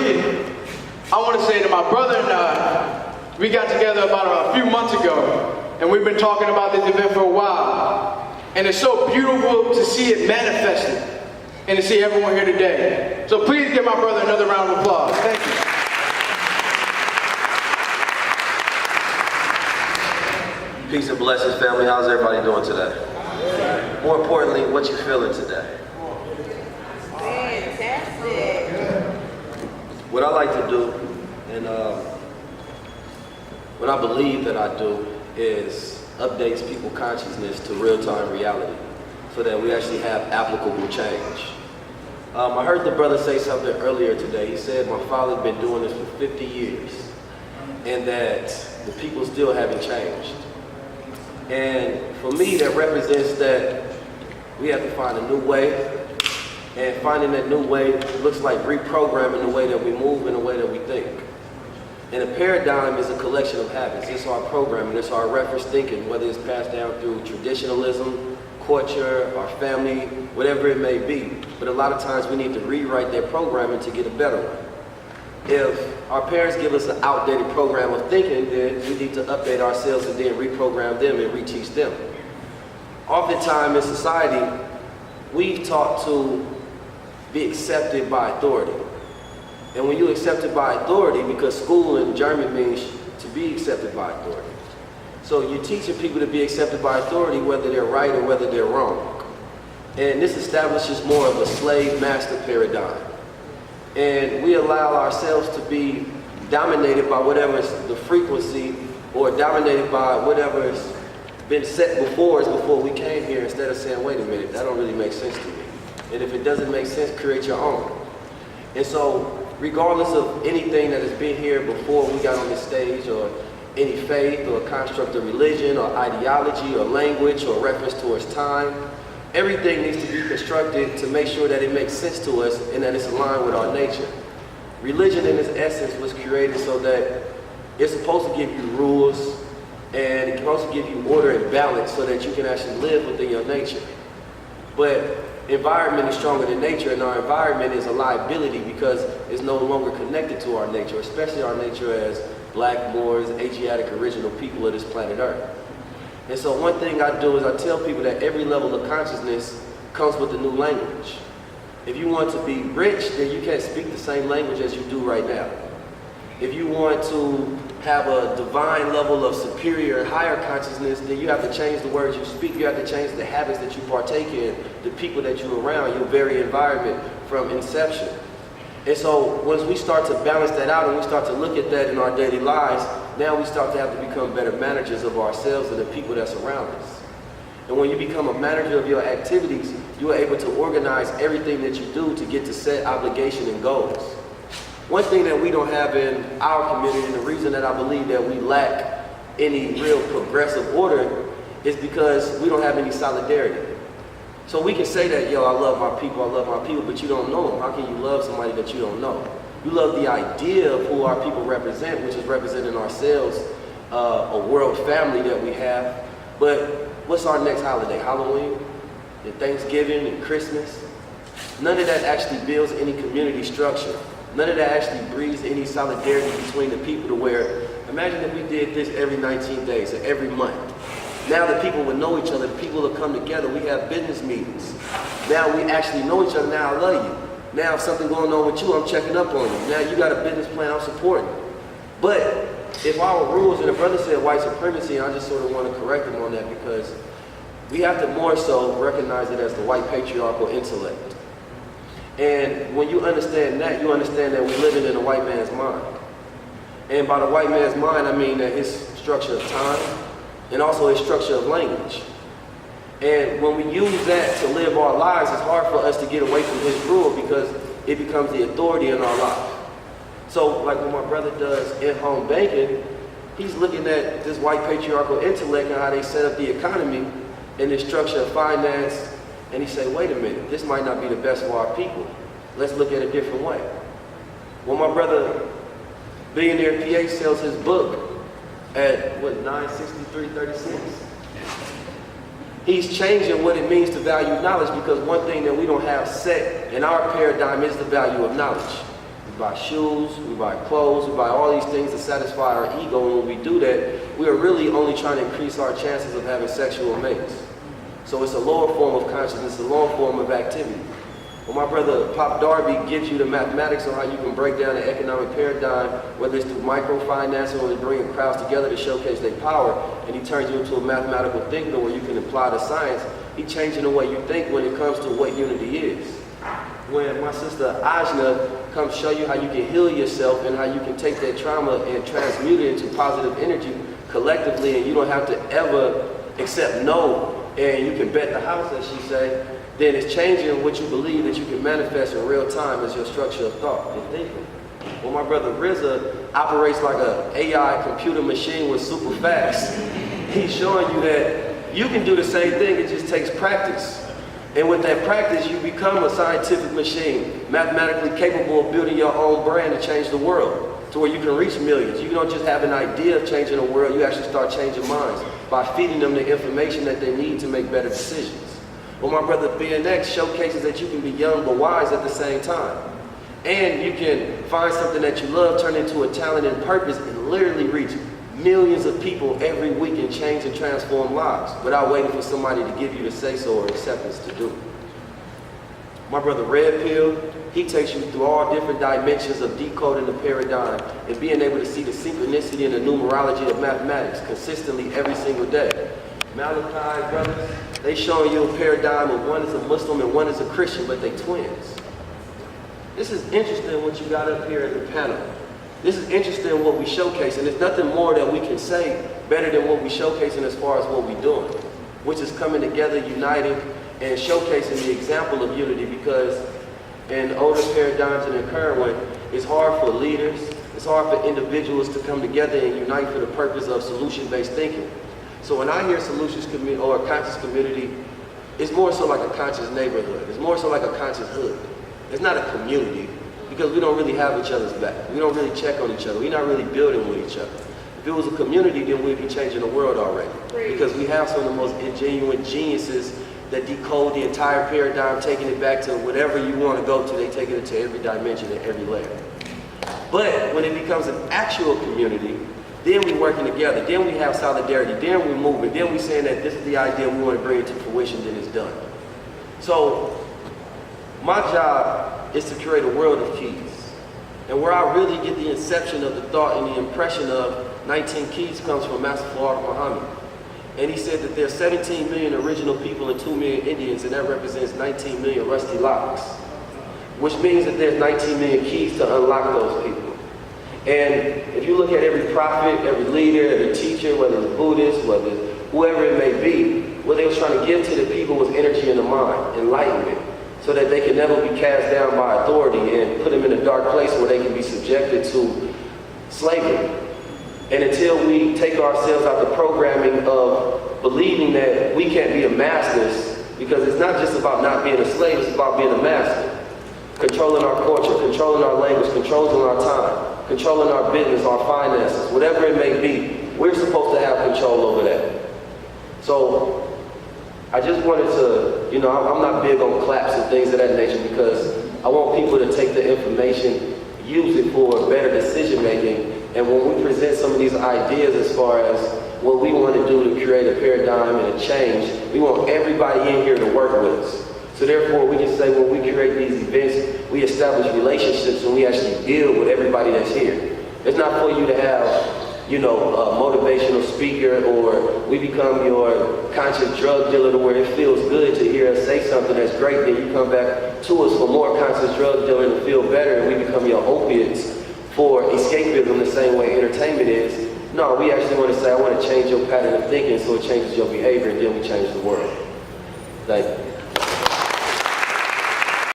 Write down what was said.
it, I want to say that my brother and I, we got together about a few months ago, and we've been talking about this event for a while. And it's so beautiful to see it manifested and to see everyone here today. So please give my brother another round of applause. Thank you. Peace and blessings, family. How's everybody doing today? More importantly, what you feeling today? Fantastic. What I like to do, and what I believe that I do, is updates people's consciousness to real-time reality so that we actually have applicable change. I heard the brother say something earlier today. He said, my father's been doing this for 50 years and that the people still haven't changed. And for me, that represents that we have to find a new way, and finding that new way looks like reprogramming the way that we move and the way that we think. And a paradigm is a collection of habits. It's our programming, it's our reference thinking, whether it's passed down through traditionalism, culture, our family, whatever it may be. But a lot of times we need to rewrite that programming to get a better one. If our parents give us an outdated program of thinking, then we need to update ourselves and then reprogram them and reteach them. Oftentimes in society, we've taught to be accepted by authority. And when you're accepted by authority, because school in German means to be accepted by authority. So you're teaching people to be accepted by authority whether they're right or whether they're wrong. And this establishes more of a slave-master paradigm. And we allow ourselves to be dominated by whatever is the frequency, or dominated by whatever's been set before us before we came here, instead of saying, wait a minute, that don't really make sense to me. And if it doesn't make sense, create your own. And so, regardless of anything that has been here before we got on this stage, or any faith or construct of religion or ideology or language or reference towards time, everything needs to be constructed to make sure that it makes sense to us and that it's aligned with our nature. Religion in its essence was created so that it's supposed to give you rules, and it's supposed to give you order and balance so that you can actually live within your nature. But environment is stronger than nature, and our environment is a liability because it's no longer connected to our nature, especially our nature as Black, Moors, Asiatic, original people of this planet Earth. And so one thing I do is I tell people that every level of consciousness comes with a new language. If you want to be rich, then you can't speak the same language as you do right now. If you want to have a divine level of superior and higher consciousness, then you have to change the words you speak. You have to change the habits that you partake in, the people that you're around, your very environment from inception. And so once we start to balance that out and we start to look at that in our daily lives, now we start to have to become better managers of ourselves and the people that surround us. And when you become a manager of your activities, you are able to organize everything that you do to get to set obligation and goals. One thing that we don't have in our community, and the reason that I believe that we lack any real progressive order, is because we don't have any solidarity. So we can say that, yo, I love my people, but you don't know them. How can you love somebody that you don't know? You love the idea of who our people represent, which is representing ourselves, a world family that we have. But what's our next holiday? Halloween, and Thanksgiving, and Christmas? None of that actually builds any community structure. None of that actually breeds any solidarity between the people to where, imagine if we did this every 19 days or every month. Now the people would know each other, the people would come together, we have business meetings. Now we actually know each other, now I love you. Now if something going on with you, I'm checking up on you. Now you got a business plan, I'm supporting. But if our rules, and the brother said white supremacy, and I just sort of want to correct him on that, because we have to more so recognize it as the white patriarchal intellect. And when you understand that, you understand that we're living in a white man's mind. And by the white man's mind, I mean that his structure of time, and also his structure of language. And when we use that to live our lives, it's hard for us to get away from his rule because it becomes the authority in our life. So like what my brother does in-home banking, he's looking at this white patriarchal intellect and how they set up the economy and the structure of finance, and he say, wait a minute, this might not be the best for our people. Let's look at a different way. When my brother, Billionaire PH, sells his book at, what, $963.36? He's changing what it means to value knowledge, because one thing that we don't have set in our paradigm is the value of knowledge. we buy shoes, we buy clothes, we buy all these things to satisfy our ego, and when we do that, we are really only trying to increase our chances of having sexual mates. So it's a lower form of consciousness, a lower form of activity. Well, my brother Pop Darby gives you the mathematics on how you can break down the economic paradigm, whether it's through microfinancing or bringing crowds together to showcase their power, and he turns you into a mathematical thinker where you can apply the science. He's changing the way you think when it comes to what unity is. When my sister Ajna comes show you how you can heal yourself and how you can take that trauma and transmute it into positive energy collectively, and you don't have to ever accept no, and you can bet the house, as she say, then it's changing what you believe that you can manifest in real time as your structure of thought and thinking. Well, my brother Rizza operates like an AI computer machine with super fast. He's showing you that you can do the same thing, it just takes practice. And with that practice, you become a scientific machine, mathematically capable of building your own brand to change the world, to where you can reach millions. You don't just have an idea of changing the world, you actually start changing minds by feeding them the information that they need to make better decisions. Well, my brother BNX showcases that you can be young but wise at the same time. And you can find something that you love, turn into a talent and purpose, and literally reach millions of people every week and change and transform lives without waiting for somebody to give you the say-so or acceptance to do it. My brother Red Pill, he takes you through all different dimensions of decoding the paradigm and being able to see the synchronicity and the numerology of mathematics consistently every single day. Malachi brothers, they showing you a paradigm of one is a Muslim and one is a Christian, but they twins. This is interesting what you got up here in the panel. This is interesting what we showcase, and there's nothing more that we can say better than what we showcasing as far as what we're doing, which is coming together, uniting, and showcasing the example of unity, because in older paradigms and in current one, it's hard for leaders, it's hard for individuals to come together and unite for the purpose of solution-based thinking. So when I hear solutions community or a conscious community, it's more so like a conscious neighborhood. It's more so like a conscious hood. It's not a community because we don't really have each other's back. We don't really check on each other. We're not really building with each other. If it was a community, then we'd be changing the world already. Because we have some of the most genuine geniuses that decode the entire paradigm, taking it back to whatever you want to go to. They take it to every dimension and every layer. But when it becomes an actual community, then we're working together, then we have solidarity, then we're moving, then we're saying that this is the idea we want to bring it to fruition, then it's done. So, my job is to create a world of keys. And where I really get the inception of the thought and the impression of 19 keys comes from Master Fard Muhammad. And he said that there's 17 million original people and 2 million Indians, and that represents 19 million rusty locks. Which means that there's 19 million keys to unlock those people. And if you look at every prophet, every leader, every teacher, whether it's Buddhist, whether it's whoever it may be, what they was trying to give to the people was energy in the mind, enlightenment, so that they can never be cast down by authority and put them in a dark place where they can be subjected to slavery. And until we take ourselves out the programming of believing that we can't be the masters, because it's not just about not being a slave, it's about being a master. Controlling our culture, controlling our language, controlling our time, controlling our business, our finances, whatever it may be, we're supposed to have control over that. So, I just wanted to, I'm not big on claps and things of that nature because I want people to take the information, use it for better decision making, and when we present some of these ideas as far as what we want to do to create a paradigm and a change, we want everybody in here to work with us. So therefore, we can say when we create these events, we establish relationships and we actually deal with everybody that's here. It's not for you to have, a motivational speaker or we become your conscious drug dealer to where it feels good to hear us say something that's great, then you come back to us for more conscious drug dealing to feel better and we become your opiates for escapism the same way entertainment is. No, we actually want to say, I want to change your pattern of thinking so it changes your behavior and then we change the world. Thank you.